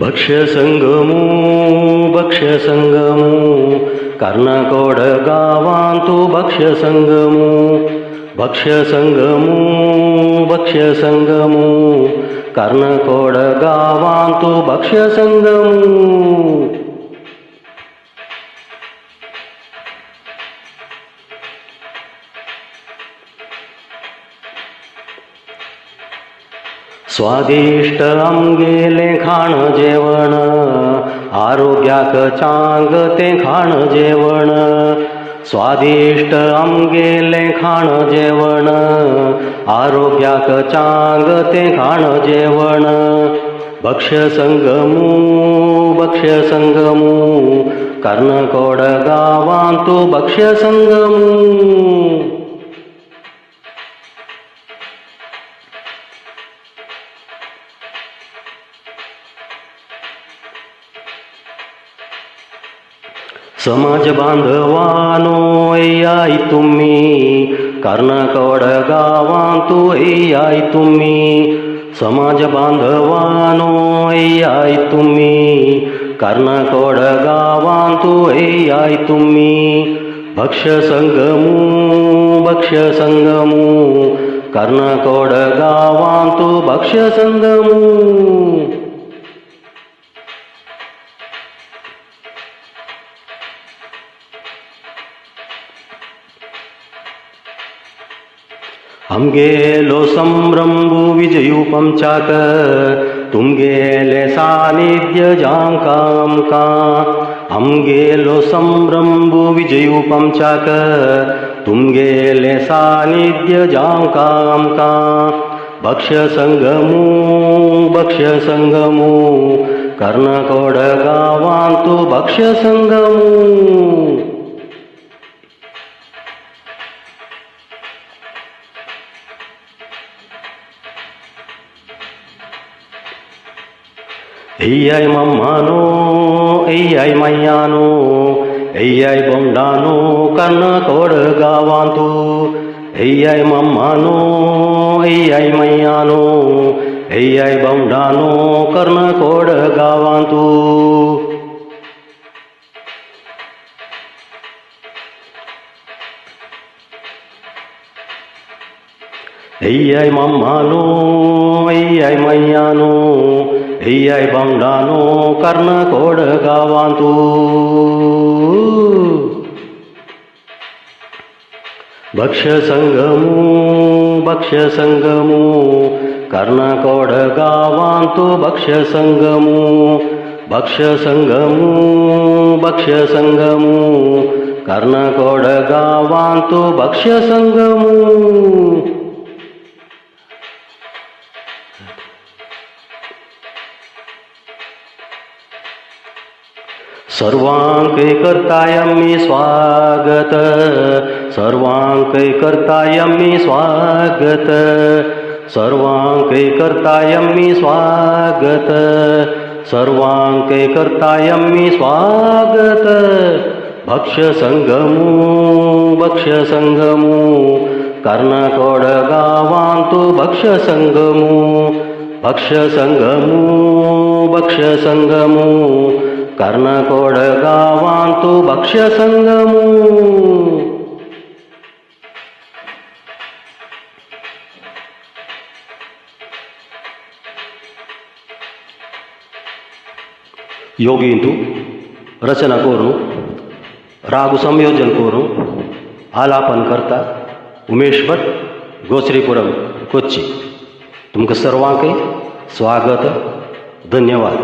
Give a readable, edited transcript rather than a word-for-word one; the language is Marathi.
भक्ष्य संगमू कर्णकोड गावांतू भक्ष्य संगमू कर्णकोड गावांतू भक्ष्य संगमू स्वादिष्ट आमगेले खाण जेवण आरोग्याक चांग ते खाण जेवण स्वादिष्ट आमगेले खाण जेवण आरोग्याक चांग ते खाण जेवण भक्ष्य संगमू कर्णकोड गावांतू भक्ष्य संगमू समाज बांधवानो ऐयाय तुम्ही कर्णकोड गावांतू ऐयाय तुम्ही समाज बांधवानो ऐयाय तुम्ही कर्णकोड गावांतू ऐयाय तुम्ही भक्ष्य संगमू कर्णकोड गावांतू भक्ष्य संगमू हम गेलो संभ्रमु विजयू पंचाक तुम गेले सानिध्य जांकाम का हम गेलो संभ्रमु विजयू पंचाक तुम गेले सानिध्य जांकाम का भक्ष्य संगमू कर्णकोड गावांतू भक्ष्य संगमू ऐयाय मम्मानो ऐयाय मय्यानो ऐयाय बोंडानो कर्णकोड गावांतू ऐयाय मम्मानो ऐयाय मय्यानो ऐयाय बोंडानो कर्णकोड गावांतू ऐयाय मम्मानो ऐयाय मय्यानो ऐयाय बोंडानो कर्णकोड गावांतू भक्ष्य संगमू कर्णकोड गावांतू भक्ष्य संगमू कर्णकोड गावांतू भक्ष्य संगमू सर्वांकैकर्तायं स्वागत सर्वांकैकर्तायं स्वागत सर्वांकैकर्तायं स्वागत सर्वांकैकर्तायं स्वागत भक्ष्य संगमू कर्णकोड गावांतू भक्ष्य संगमू कर्णकोड गावांतू भक्ष्य संगमू योगिंतू रचना करून राग संयोजन करून आलापन करता उमेश भट गोश्रीपुरम कोच्ची तुमकां सर्वांक स्वागत धन्यवाद।